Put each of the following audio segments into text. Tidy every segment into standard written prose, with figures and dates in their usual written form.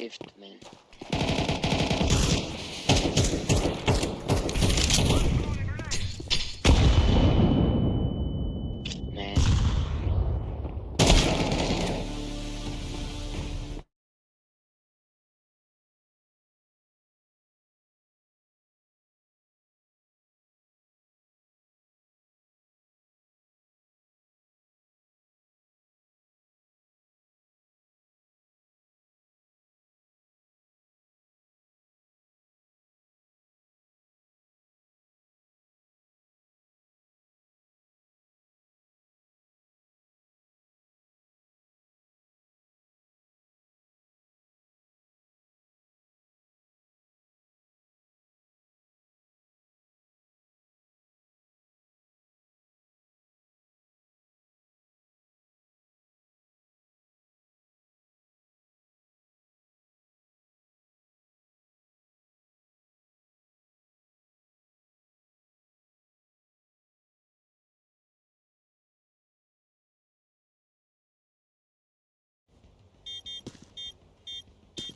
lift, man. Man.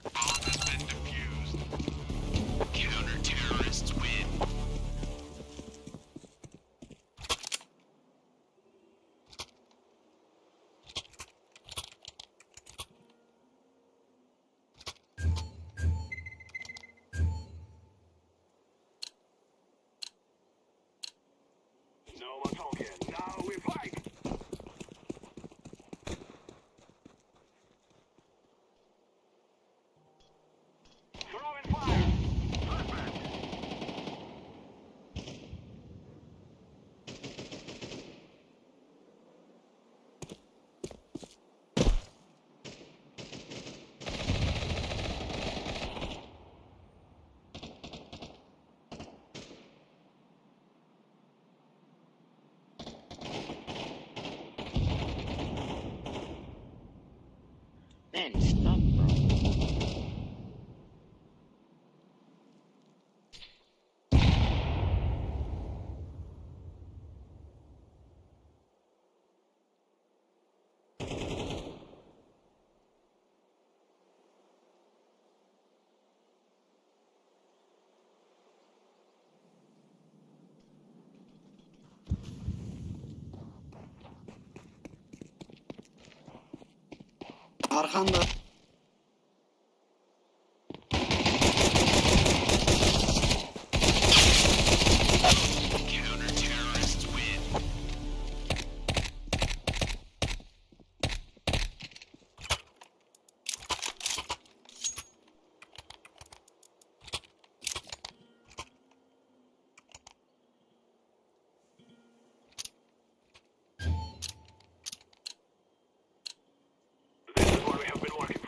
Bomb has been defused. Counter-terrorists win. No more talking. Now we fight. Throwing fire. Man, stop, bro. Arkanda. Counter-terrorists win. This is what we have been working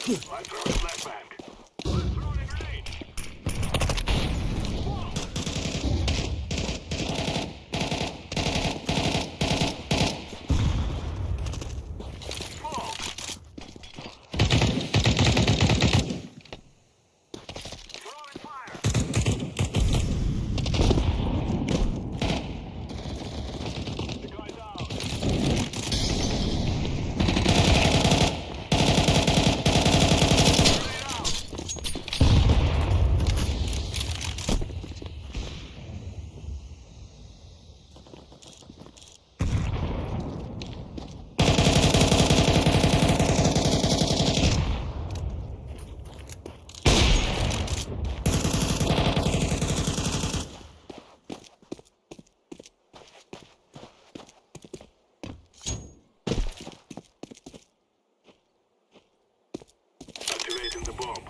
I'm throwing a flashbang. I'm throwing a grenade. Smoke. Throwing fire. The guy's out. Grenade out. Activating the bomb.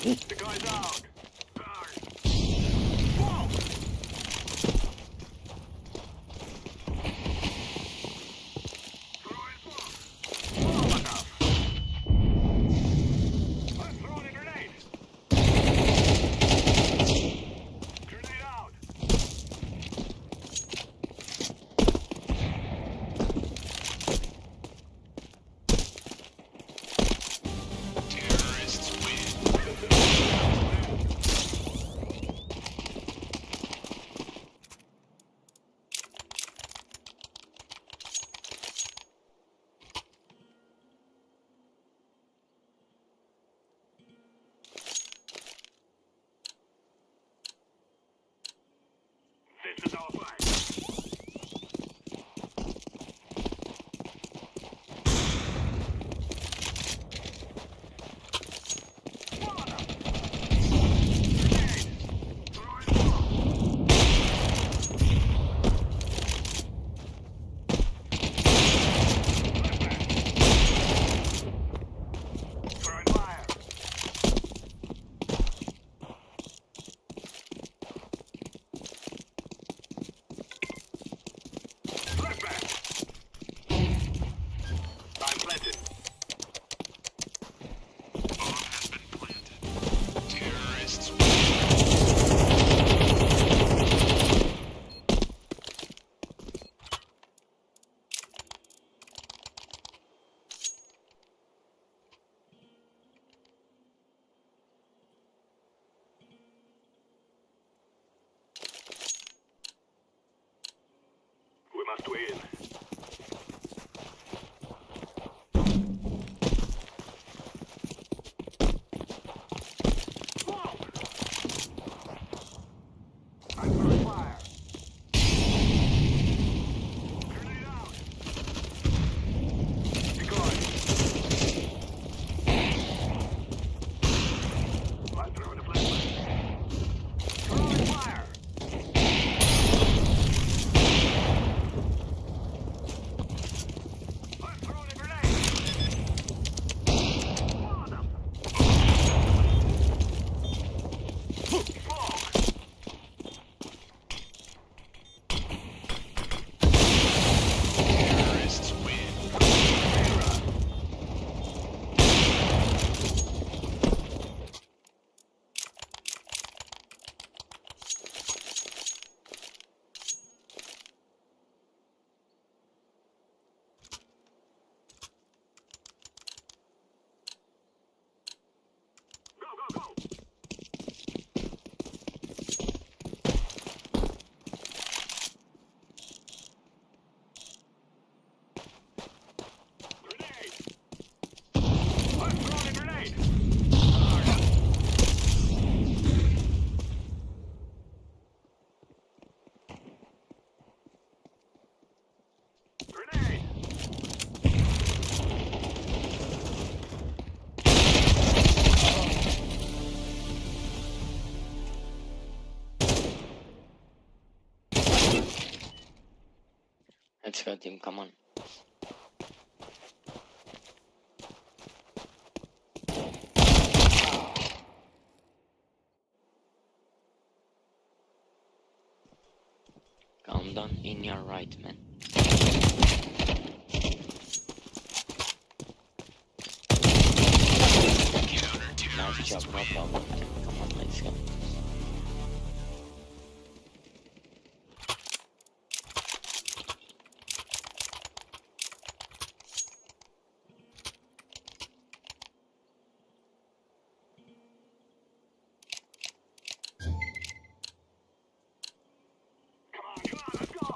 The guy's out. Whoa! Throwing smoke. Whoa, enough. I'm throwing a grenade. Grenade out. Terrorists win. This is our fight. Bomb has been planted. Terrorists win. We must win. Smoke! I'm throwing fire. Grenade out. Decoy. I'm throwing a flashbang. Throwing fire. I'm throwing a grenade. Spawn them. Smoke. Terrorists win. Go, go, go! Grenade! I'm throwing a grenade! Grenade! Let's go team, come on. Calm down in your right, man. Nice job, no problem. Come on, let's go. Come on, let's go!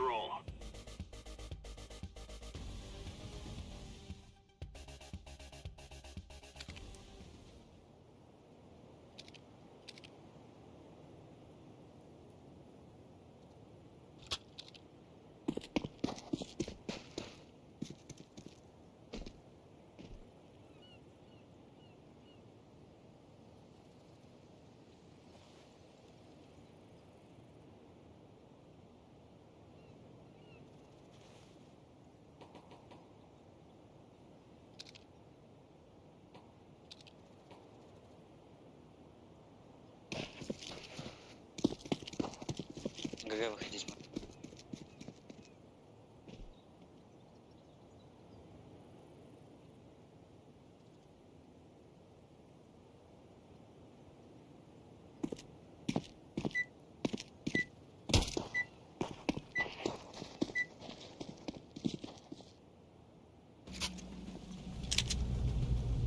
roll. ГГ выходить.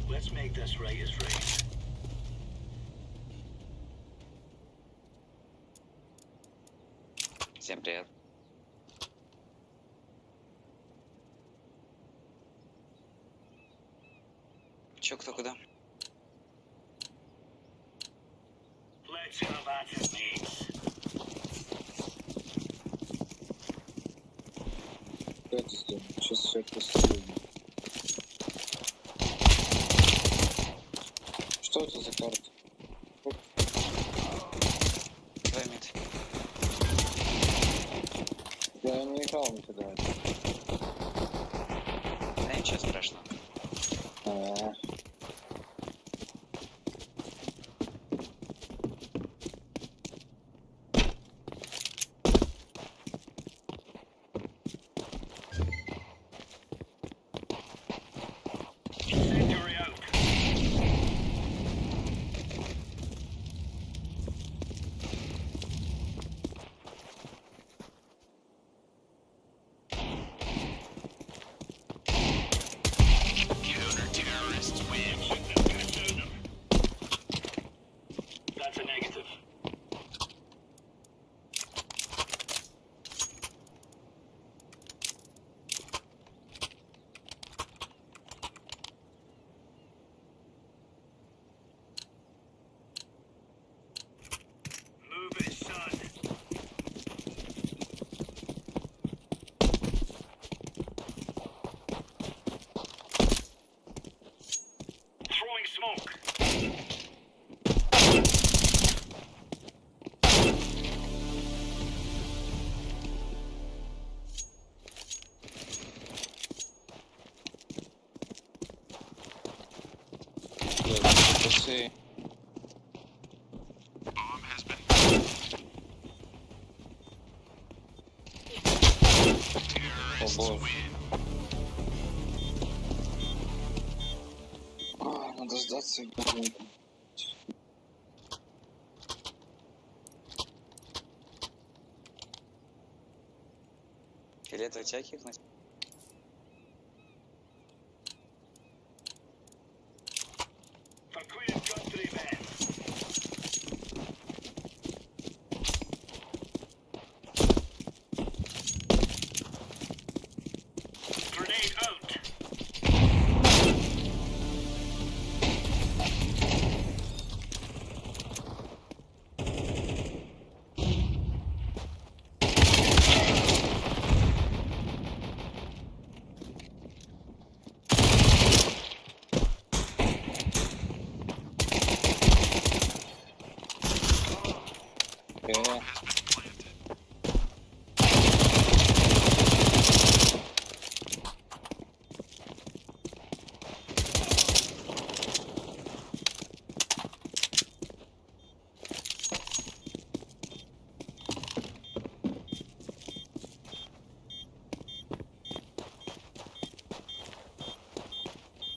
Let's make this right as race. Всем привет. Чё, кто куда? Let's have at it, mates. Что это сделал? Сейчас все посмотрим. Что это за карта? Твой мид. Я не играл никогда. Да ничего страшного. А, Incendiary out. Counter-terrorists win. Shoot them, consume them. That's a negative. Move it, son. Throwing smoke. пасы. Bomb has been. Terrorists О, боже. win. Надо сдаться. Ебанутый. Или это тебя кикнуть? For Queen and Country men. Grenade out. Э, Has been planted.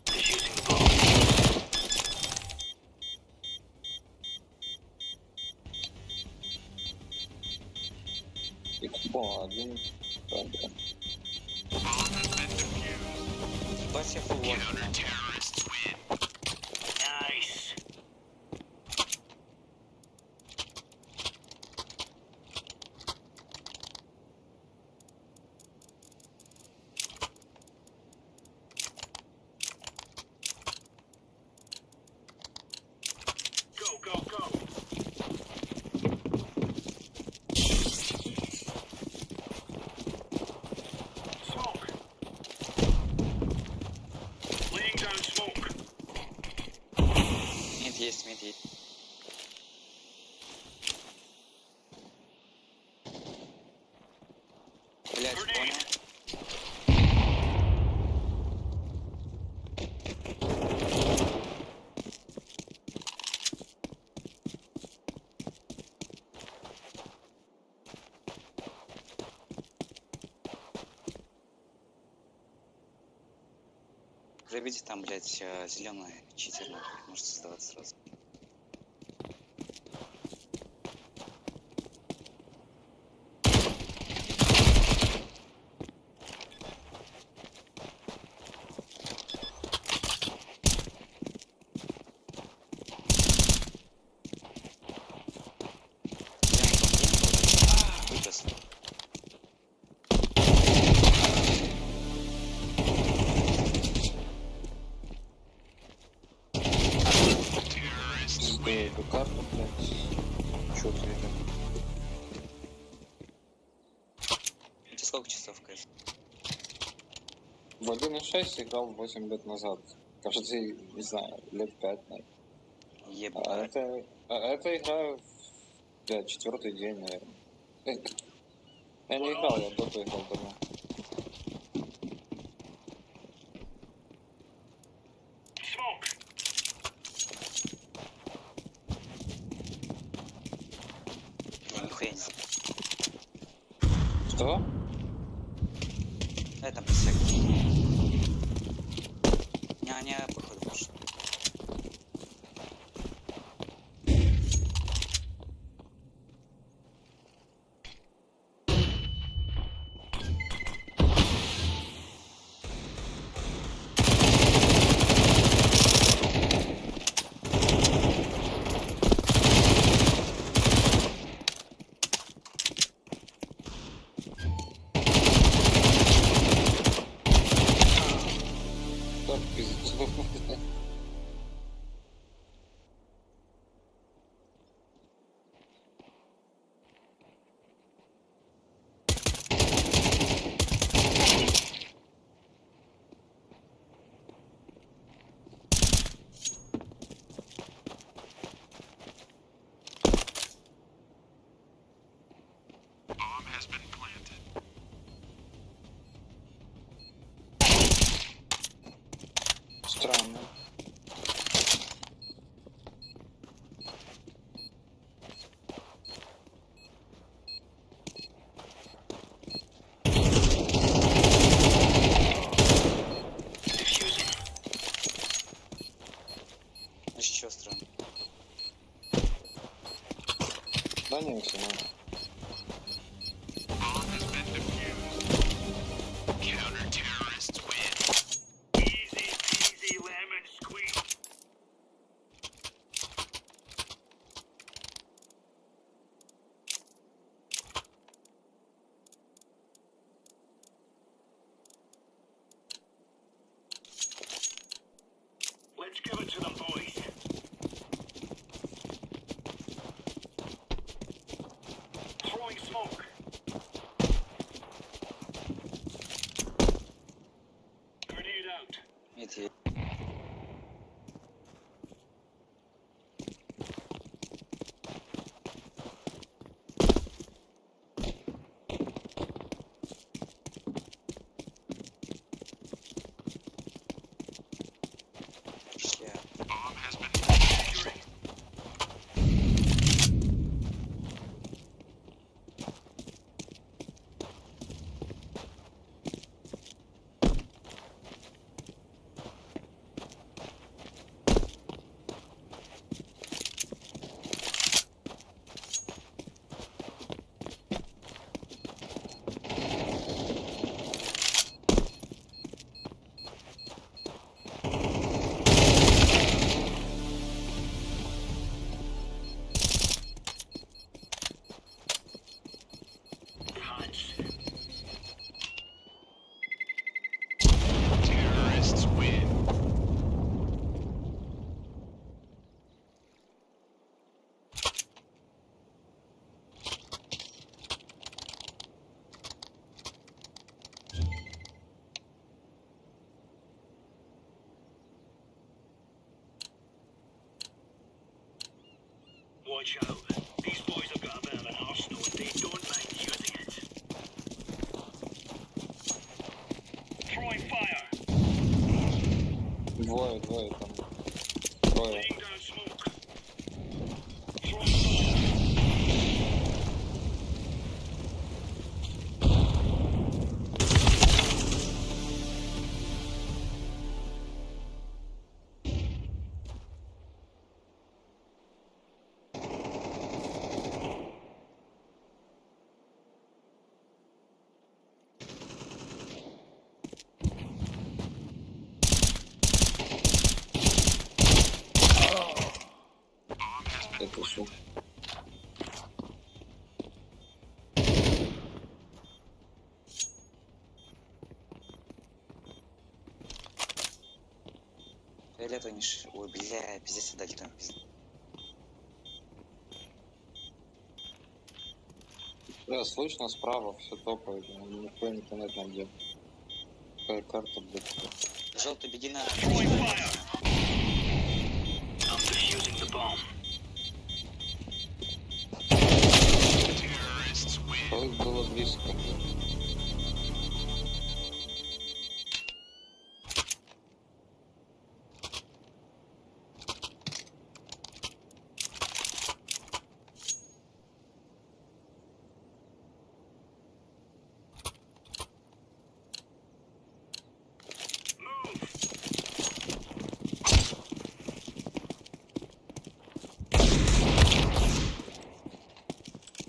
Defusing the bomb. Икспо один. Правда. Bomb has been defused. Ебать я фулл вон. Counter-terrorists win. Nice. мид есть. Блять, понял. Пробейте там, блять, зеленый читер, нахуй. Может создаваться сразу. Выкос. Пизду эту карту, блядь. Чё ты это? У тебя сколько часов, КС? В 1.6 играл 8 лет назад. Кажется, не знаю, лет 5, наверное. Ебать. Это игра, блядь, 4-й день, наверное. Я не играл, я в доту играл давно. Smoke. Я нихуя не знаю. Что? Это просек. Не, походу, пошел. Так, пиздец. Bomb has been planted. Странно. Значит, чего странно? Да не, все нормально. Bomb has been defused. Counter-terrorists win. Easy peasy lemon squeeze. Let's give it to them, boys. Throwing smoke. Grenade out. Мид есть. Шля. Bomb watch out. These boys have got a bit of an arsenal and they don't mind using it. Throwing fire. Двое там. Трое. Laying down smoke. Throwing fire. Это сука. Фиолетовый не ш... Ой, бля, пиздец, отдали там, пиздец. Да, слышно справа, все топает, никто непонятно где. Какая карта, блядь. Желтый, беги на... Throwing fire. I'm defusing the bomb. Terrorists win. Ой, было близко.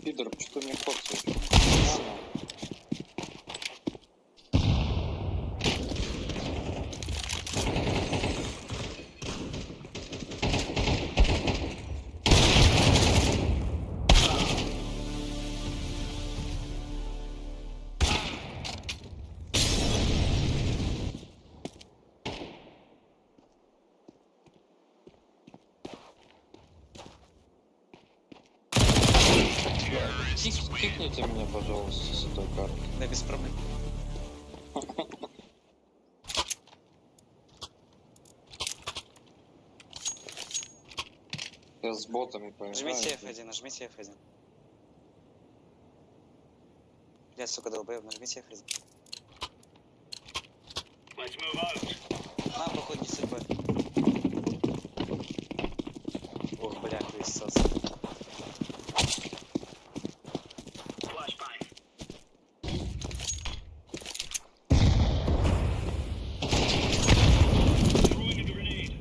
Пидор, что мне коцаешь? Кикните меня, пожалуйста, с этой карты. Да, без проблем. Я с ботами поиграю. Нажмите F1, нажмите F1. Бля, сука, долбоёб, нажмите F1. Let's move out. А, походу, не судьба. Ох, бля, хуесос. Flashbang. Throwing a grenade.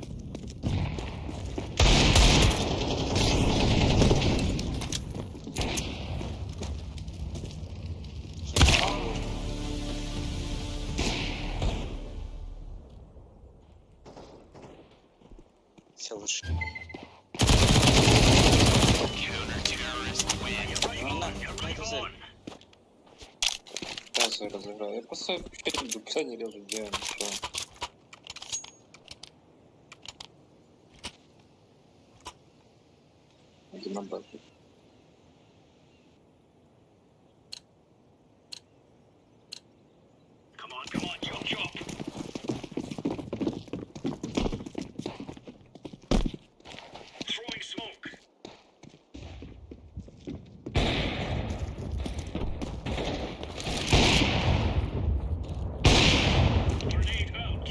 Все лучше. Counter-terrorists win. Ну, на, You're ну, right это взяли. on. Сейчас я разыграю. Я просто вообще не душа не режу, где он, что. Иди на баке. Come on, chop chop. Throwing smoke. Grenade out.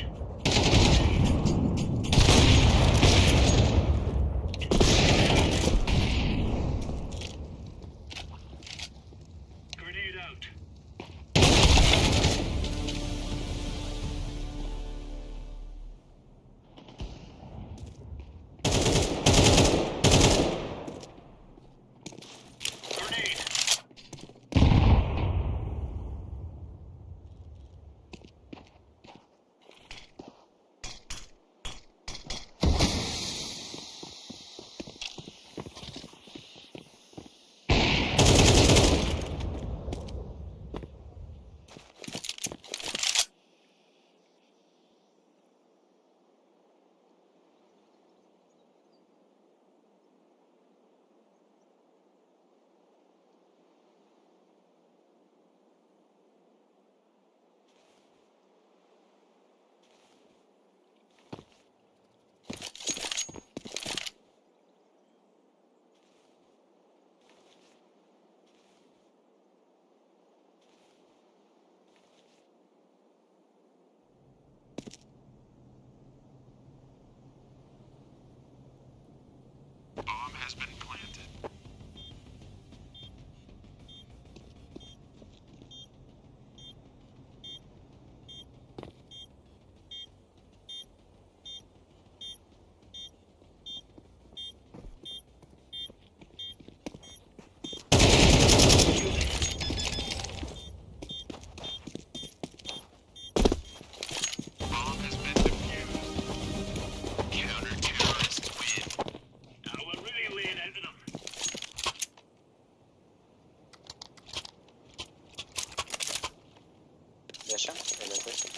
has been planted. Bomb has been defused. Counter-terrorists win. Now we're really laying into them. Яша? Или точно?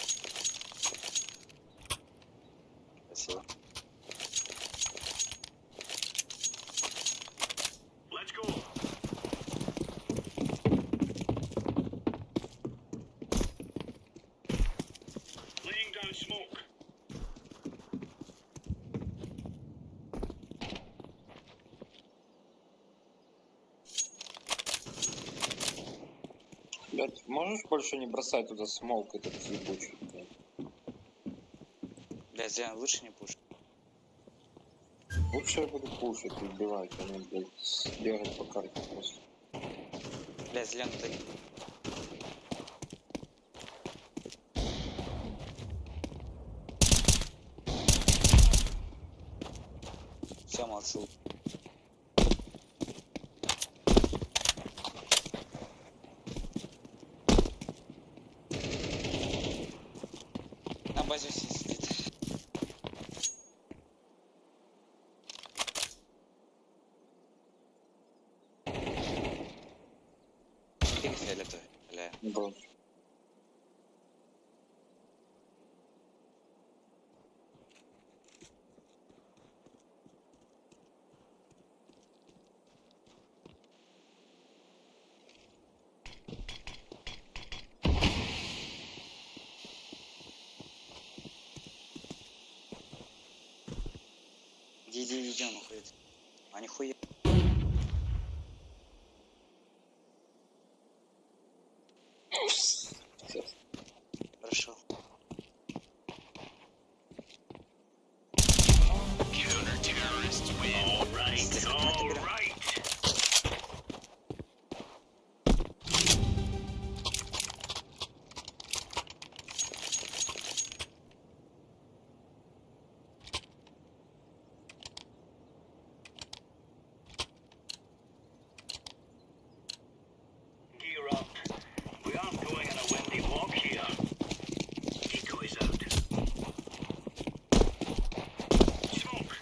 Спасибо. Let's go. Laying down smoke. Блядь, можешь больше не бросать туда смолк этот ебучий, блядь? Бля, Зиан, лучше не пуш. Лучше я буду пушить и убивать, а не, блядь, бегать по карте просто. Бля, зеленый ты. Все, молодцы. На базе все сидит. Пинг фиолетовый, бля. Да. Иди, он уходит. А нихуя. Хорошо. Counter-terrorists win. All right, all right. Gear up. We aren't going on a windy walk here. Decoys out. Smoke.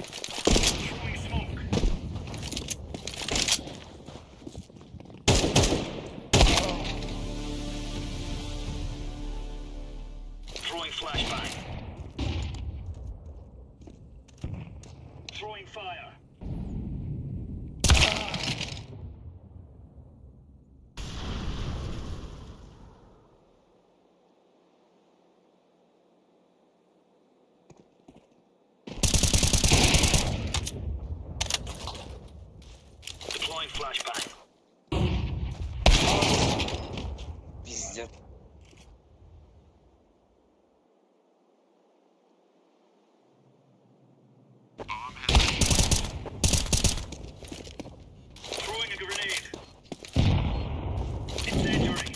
Throwing smoke. Throwing flashbang. Throwing fire. Deploying flashbang. Пиздец. Bomb has been Throwing a grenade. Incendiary.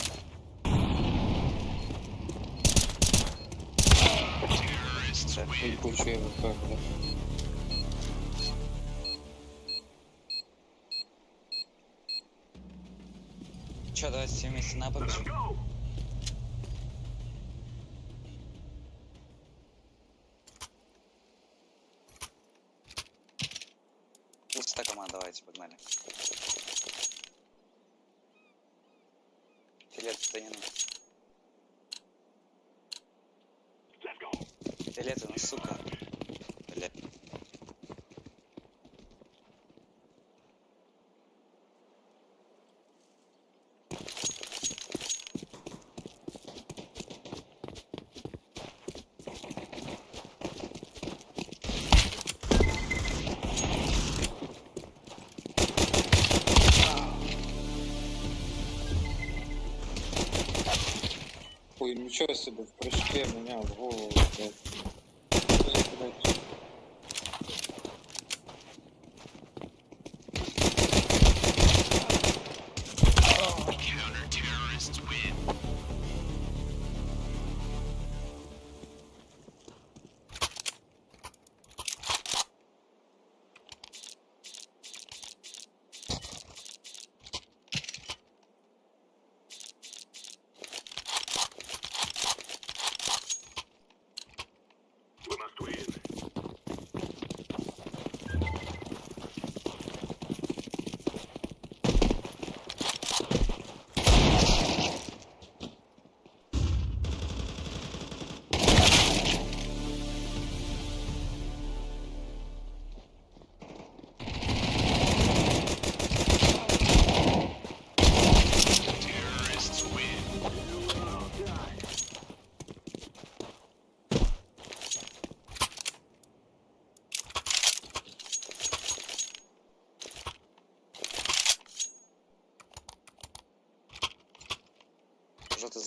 terrorists Так, win. Ебучий АВП, блядь. Чё, давайте все вместе на побежим. Go. Пуста команда, давайте, погнали. Филет, не надо. Let's go. Филет, ну сука. Бля. Ой, ничего себе, в прыжке меня в голову, блядь. Что за, блядь?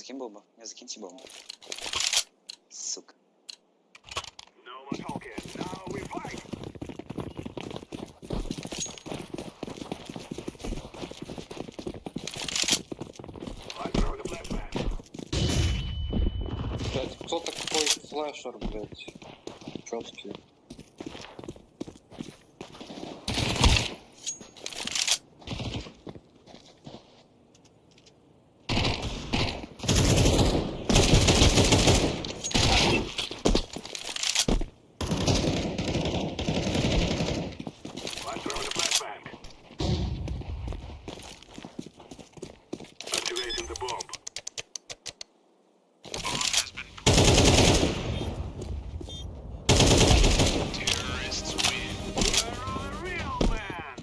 закинь бомбу. Не закиньте бомбу. Сука. No more talking. Now we fight. I'm throwing a flashbang. Блядь, кто такой флешер, блядь? Чёткий. I'm throwing a flashbang. Activating the bomb. Terrorists win. You're a real man.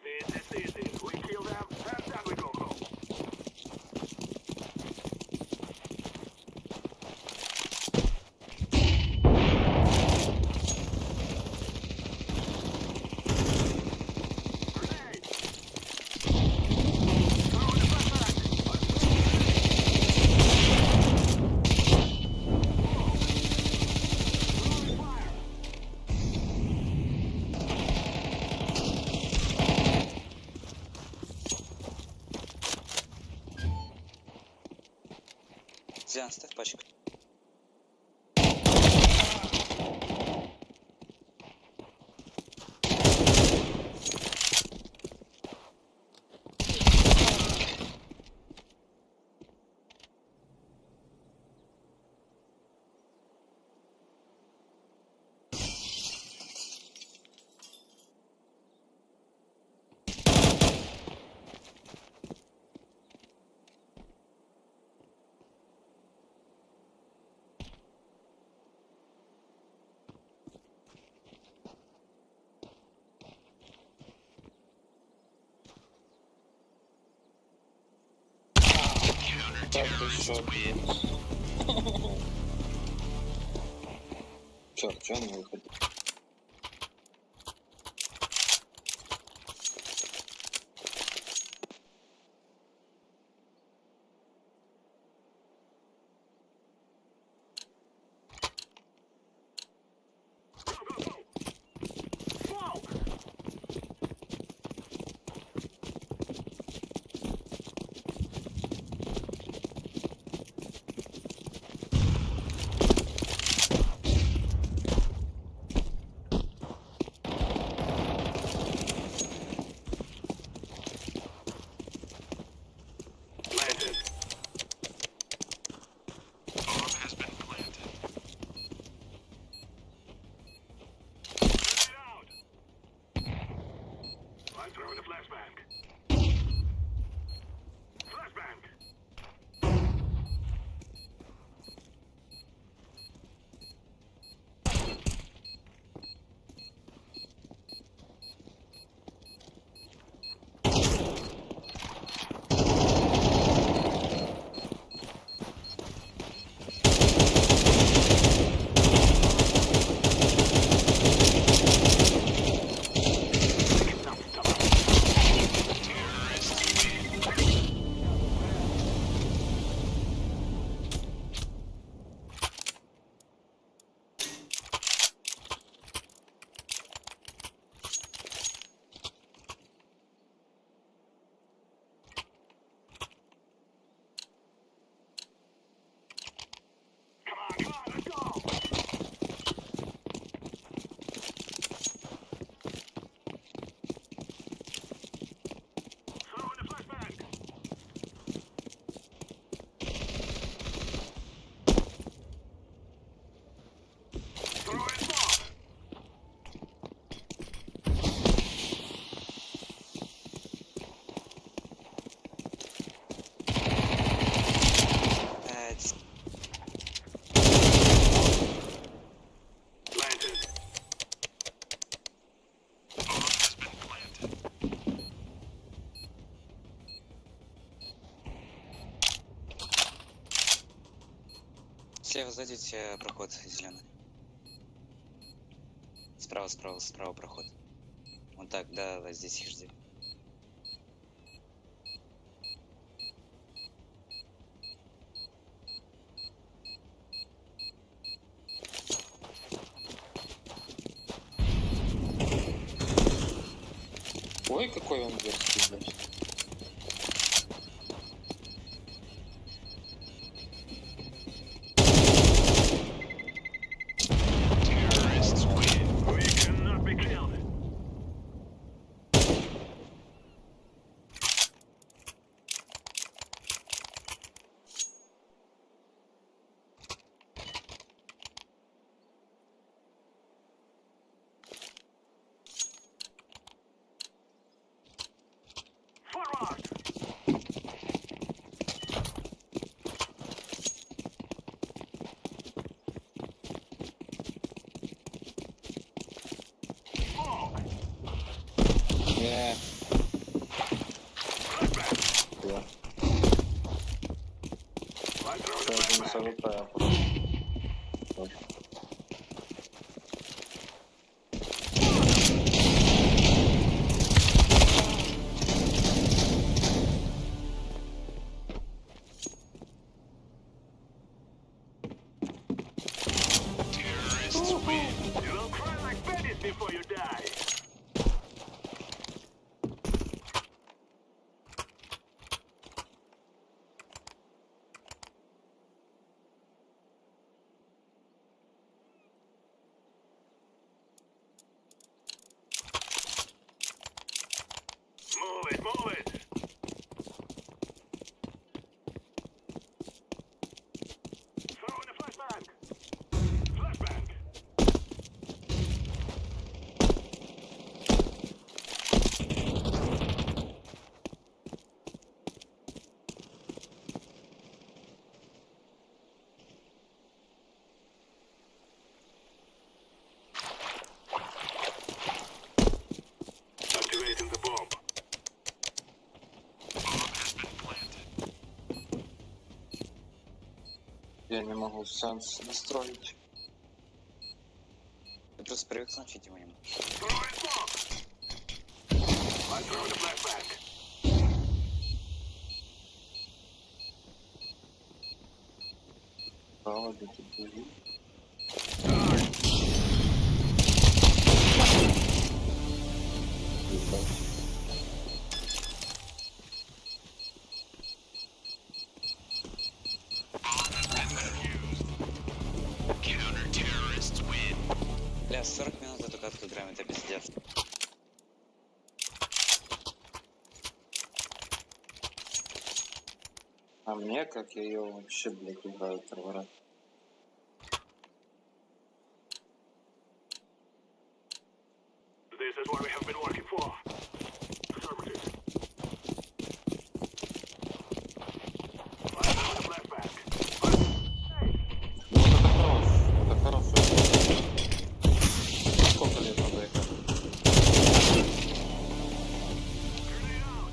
This is easy. We kill them, and then we go home. Grenade! Throwing a flashbang. Throwing fire. Зиан, ставь пачку. Так, ты шо, блядь? Чё не выходит? Go, go, go! Smoke! Landed. Bomb has been planted. Grenade out! I'm throwing a flashbang. Flashbang! Stop. Слева сзади тебе проход зеленый. Справа, справа, справа проход. Вот так, да, да, здесь их жди. Ой, какой он дерзкий, блядь. Terrorists win. We cannot be killed. Forward! Smoke! Не, Flashback! я. I throw the Це один flashback. СВП просто. Ой. Terrorists win. You'll cry like babies before you die. Move it, move it! Throw in a flashbang! Flashbang! Activating the bomb. Я не могу сенс настроить. Ты просто привык к ночи, Тима, ему. Throw in smoke! I throw the flashbang. Право, где тут были. Ебать. Counter-terrorists win. Бля, 40 минут эту катку играем, это пиздец. А мне, как я ее вообще, блядь, играю первый раз. This is what we have been working for. Affirmative. I throw the flashbang. Hey! Ну, это хорош. Это хорошо. Сколько лет надо играть? Grenade out!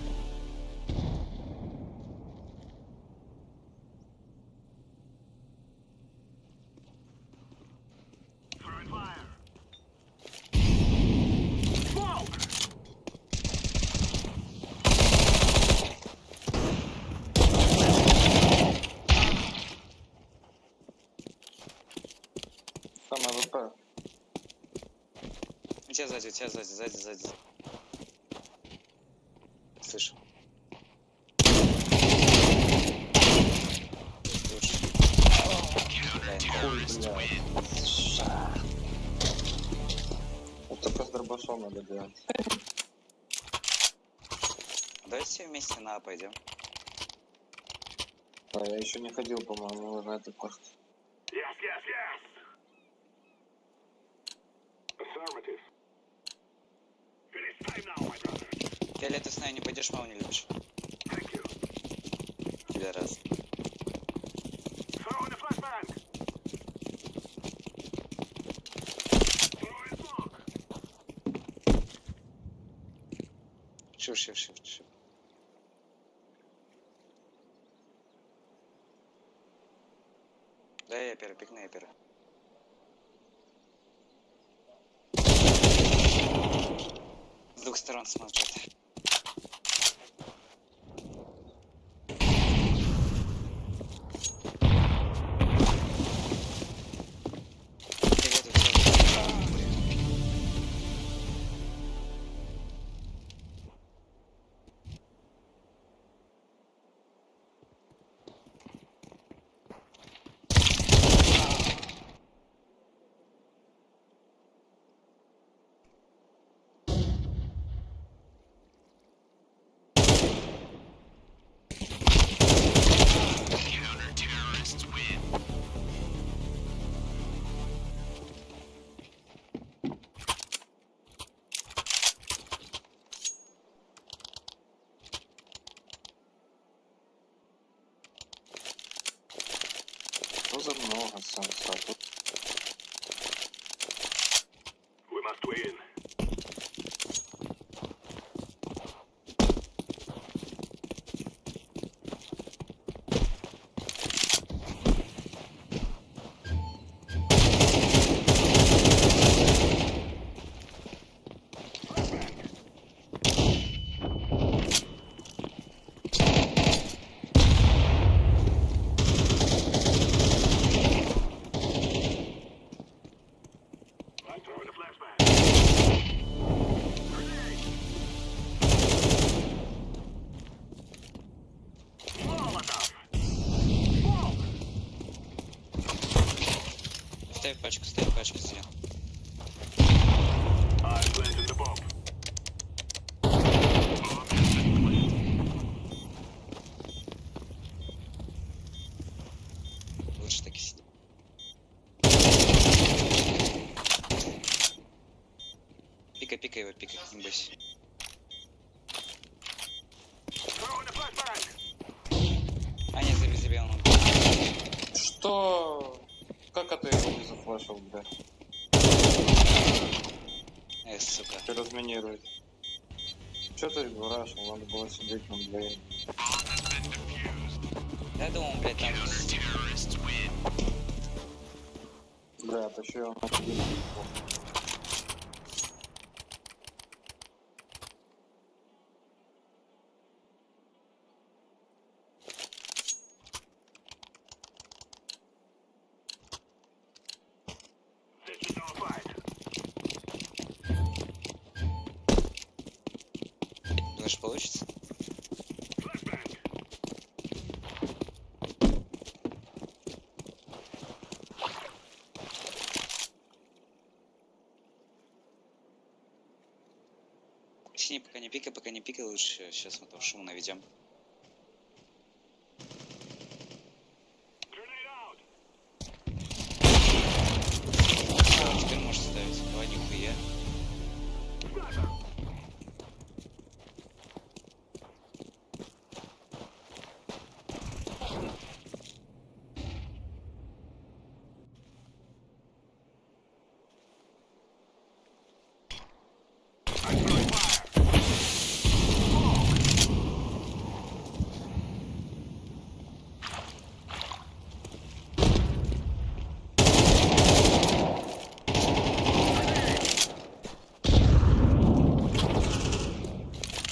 Throwing fire. Smoke! Там АВП. У тебя сзади, сзади. Слышу. Лучше. Counter-terrorists Ой, win. блядь. Вот только с дробашом надо делать. Давайте все вместе на А пойдем. А я еще не ходил, по-моему, на эту карту. Yes, yes, yes! Affirmative. Finish time now, my brother. Фиолетовый с нами не пойдешь, маму не любишь. Thank you. Тебе раз. Throw in a flashbang. Throw in smoke. Шив. Да, я пикни эпера. С двух сторон смотрят. Привет, Counter-terrorists win. Что за много сенса? Тут We must win. I'm throwing a flashbang. Grenade. Molotov. Smoke. ставь пачку зря. I planted the bomb. Лучше так и сиди. Пика его, пика, не бойся. Throwing a flashbang. А, нет, забей, он. что? Как это его не зафлешил, бля? Сука. Ты разминирует. Че ты рашил? Надо было сидеть на двоих. Да, я думал, блядь, там... Counter-terrorists win. Бля, еще я на один. This is our fight. Думаешь, получится? Flashbang. Синий, пока не пикай, лучше сейчас мы там шум наведем. Grenade out. Теперь можешь ставить. Два нихуя. Sniper. I'm throwing fire.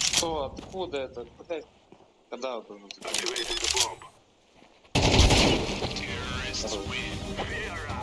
Что? Откуда это? Блядь. Когда вот уже Activating the bomb. Terrorists win. Clear out.